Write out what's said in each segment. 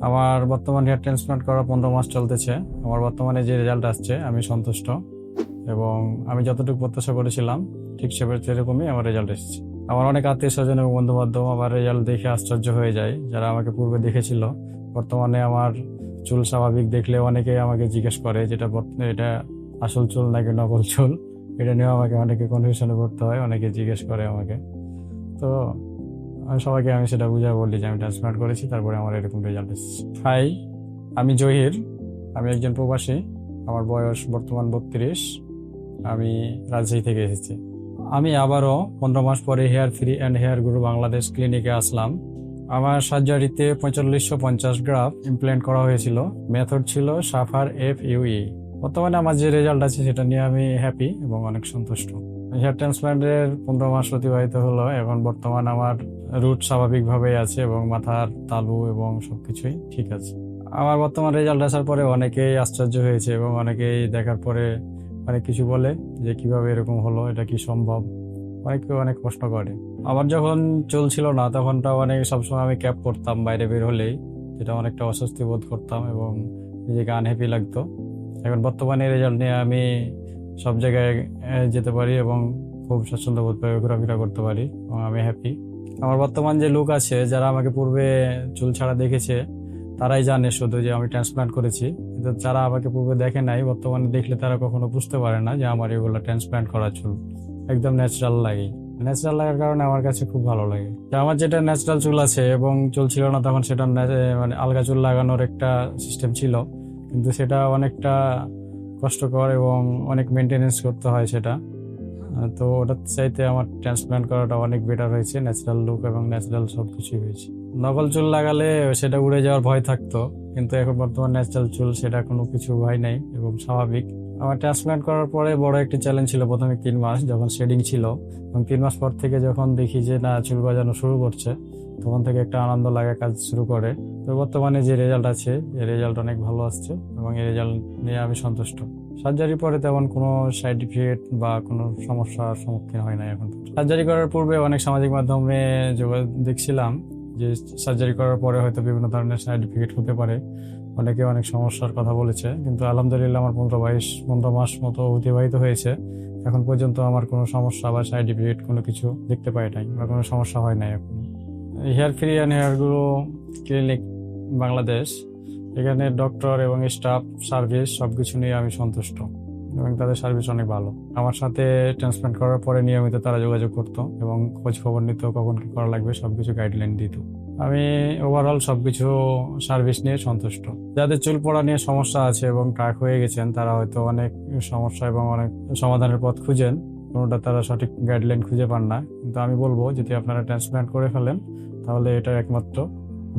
আমার বর্তমান hair transplant করা 15 মাস চলতেছে। আমার বর্তমানে যে রেজাল্ট আসছে আমি সন্তুষ্ট, এবং আমি যতটুকু প্রত্যাশা করেছিলাম ঠিক সেরকমই আমার রেজাল্ট এসেছে। আমার অনেক আত্মীয় স্বজন এবং বন্ধু বান্ধব আমার রেজাল্ট দেখে আশ্চর্য হয়ে যায়, যারা আমাকে পূর্বে দেখেছিল। বর্তমানে আমার চুল স্বাভাবিক দেখলে অনেকেই আমাকে জিজ্ঞেস করে এটা আসল চুল নাকি নকল চুল। এটা নিয়ে আমাকে অনেকে কনফিউশনে পড়তে হয়, অনেকে জিজ্ঞেস করে আমাকে। তো সবাইকে আমি সেটা বুঝাই বলি যে আমি ট্রান্সপ্লান্ট করেছি, তারপরে আমার এরকম রেজাল্ট এসেছে। হাই, আমি জহির, আমি একজন প্রবাসী। আমার বয়স বর্তমান 32। আমি রাজশাহী থেকে এসেছি। আমি আবারও 15 মাস পরে hair free and hair grow Bangladesh ক্লিনিকে আসলাম। আমার সার্জারিতে 4550 গ্রাফ ইমপ্ল্যান্ট করা হয়েছিল। মেথড ছিল সাফার FUE। বর্তমানে আমার যে রেজাল্ট আছে সেটা নিয়ে আমি হ্যাপি এবং অনেক সন্তুষ্ট। হেয়ার ট্রান্সপ্লান্টের 15 মাস অতিবাহিত হলো। এখন বর্তমান আমার রুট স্বাভাবিকভাবেই আছে এবং মাথার তালু এবং সবকিছুই ঠিক আছে। আমার বর্তমান রেজাল্ট আসার পরে অনেকেই আশ্চর্য হয়েছে এবং অনেকেই দেখার পরে অনেক কিছু বলে যে কিভাবে এরকম হলো, এটা কি সম্ভব। অনেকে অনেক প্রশ্ন করে। আমার যখন চলছিল না তখনটা সবসময় আমি ক্যাপ পরতাম বাইরে বের হলেই, যেটা অনেকটা অস্বস্তি বোধ করতাম এবং নিজেকে আনহ্যাপি লাগতো। এখন বর্তমানে রেজাল্ট নিয়ে আমি সব জায়গায় যেতে পারি এবং খুব স্বাচ্ছন্দ্য বোধ করে ঘোরাফেরা করতে পারি এবং আমি হ্যাপি। আমার বর্তমান যে লুক আছে, যারা আমাকে পূর্বে চুল ছাড়া দেখেছে তারাই জানে শুধু যে আমি ট্রান্সপ্লান্ট করেছি, কিন্তু যারা আমাকে পূর্বে দেখে নাই, বর্তমানে দেখলে তারা কখনো বুঝতে পারে না যে আমার এগুলো ট্রান্সপ্লান্ট করা চুল। একদম ন্যাচারাল লাগে। ন্যাচারাল লাগার কারণে আমার কাছে খুব ভালো লাগে। আমার যেটা ন্যাচারাল চুল আছে এবং চুল ছিল না তখন, সেটা মানে আলগা চুল লাগানোর একটা সিস্টেম ছিল, কিন্তু সেটা অনেকটা কষ্টকর এবং অনেক মেনটেনেন্স করতে হয় সেটা। তো ওটার চাইতে আমার ট্রান্সপ্লান্ট করাটা অনেক বেটার হয়েছে। ন্যাচারাল লুক এবং ন্যাচারাল সবকিছুই হয়েছে। নকল চুল লাগালে সেটা উড়ে যাওয়ার ভয় থাকতো, কিন্তু এখন বর্তমান ন্যাচারাল চুল, সেটা কোনো কিছু ভয় নাই এবং স্বাভাবিক। আমার ট্রান্সপ্লান্ট করার পরে বড় একটা চ্যালেঞ্জ ছিল প্রথমে 3 মাস যখন শেডিং ছিল, এবং 3 মাস পর থেকে যখন দেখি যে না চুল গজানো শুরু করছে, তখন থেকে একটা আনন্দ লাগা কাজ শুরু করে। তো বর্তমানে যে রেজাল্ট আছে, এই রেজাল্ট অনেক ভালো আসছে এবং এই রেজাল্ট নিয়ে আমি সন্তুষ্ট। সার্জারি পরে তেমন কোনো সাইড ইফেক্ট বা কোনো সমস্যার সম্মুখীন হয় না এখন। সার্জারি করার পূর্বে অনেক সামাজিক মাধ্যমে দেখছিলাম যে সার্জারি করার পরে হয়তো বিভিন্ন ধরনের সাইড ইফেক্ট হতে পারে, অনেকে অনেক সমস্যার কথা বলেছে, কিন্তু আলহামদুলিল্লাহ আমার 15 মাস মতো অতিবাহিত হয়েছে। এখন পর্যন্ত আমার কোনো সমস্যা বা সাইড ইফেক্ট কোনো কিছু দেখতে পাই নাই বা কোনো সমস্যা হয় নাই এখন। Hair free and hair grow clinic Bangladesh, এখানে ডক্টর এবং স্টাফ সার্ভিস সবকিছু নিয়ে আমি সন্তুষ্ট এবং তাদের সার্ভিস অনেক ভালো। আমার সাথে ট্রান্সপ্লান্ট করার পরে নিয়মিত তারা যোগাযোগ করতো এবং খোঁজ খবর নিত, কখন কি করা লাগবে সবকিছু গাইডলাইন দিত। আমি ওভারঅল সবকিছু সার্ভিস নিয়ে সন্তুষ্ট। যাদের চুল পড়া নিয়ে সমস্যা আছে এবং টাক হয়ে গেছেন, তারা হয়তো অনেক সমস্যা এবং অনেক সমাধানের পথ খুঁজেন, কোনোটা তারা সঠিক গাইডলাইন খুঁজে পান না। কিন্তু আমি বলবো যদি আপনারা ট্রান্সপ্লান্ট করে ফেলেন তাহলে এটা একমাত্র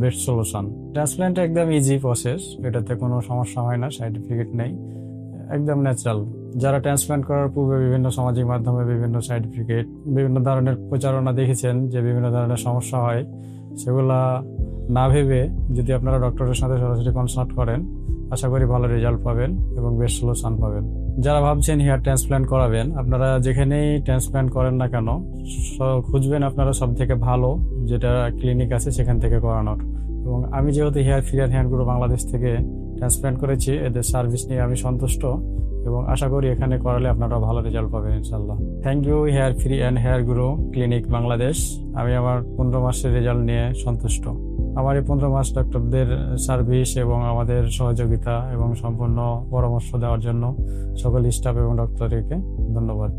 বেস্ট সলিউশন। ট্রান্সপ্লান্ট একদম ইজি প্রসেস, এটাতে কোনো সমস্যা হয় না, সাইড ইফেক্ট নেই, একদম ন্যাচারাল। যারা ট্রান্সপ্লান্ট করার পূর্বে বিভিন্ন সামাজিক মাধ্যমে বিভিন্ন সাইড ইফেক্ট, বিভিন্ন ধরনের প্রচারণা দেখেছেন যে বিভিন্ন ধরনের সমস্যা হয়, সেগুলা না ভেবে যদি আপনারা ডক্টরের সাথে সরাসরি কনসাল্ট করেন, আশা করি ভালো রেজাল্ট পাবেন এবং বেস্ট সলিউশন পাবেন। যারা ভাবছেন হেয়ার ট্রান্সপ্লান্ট করাবেন, আপনারা যেখানেই ট্রান্সপ্লান্ট করেন না কেন, খুঁজবেন আপনারা সব থেকে ভালো যেটা ক্লিনিক আছে সেখান থেকে করানোর। এবং আমি যেহেতু hair free and hair grow Bangladesh থেকে ট্রান্সপ্লান্ট করেছি, এদের সার্ভিস নিয়ে আমি সন্তুষ্ট এবং আশা করি এখানে করালে আপনারা ভালো রেজাল্ট পাবেন ইনশাল্লাহ। Thank you hair free and hair grow clinic Bangladesh. আমি আমার 15 মাসের রেজাল্ট নিয়ে সন্তুষ্ট। আমার এই 15 মাস ডক্টরদের সার্ভিস এবং আমাদের সহযোগিতা এবং সম্পূর্ণ পরামর্শ দেওয়ার জন্য সকল স্টাফ এবং ডক্টরকে ধন্যবাদ।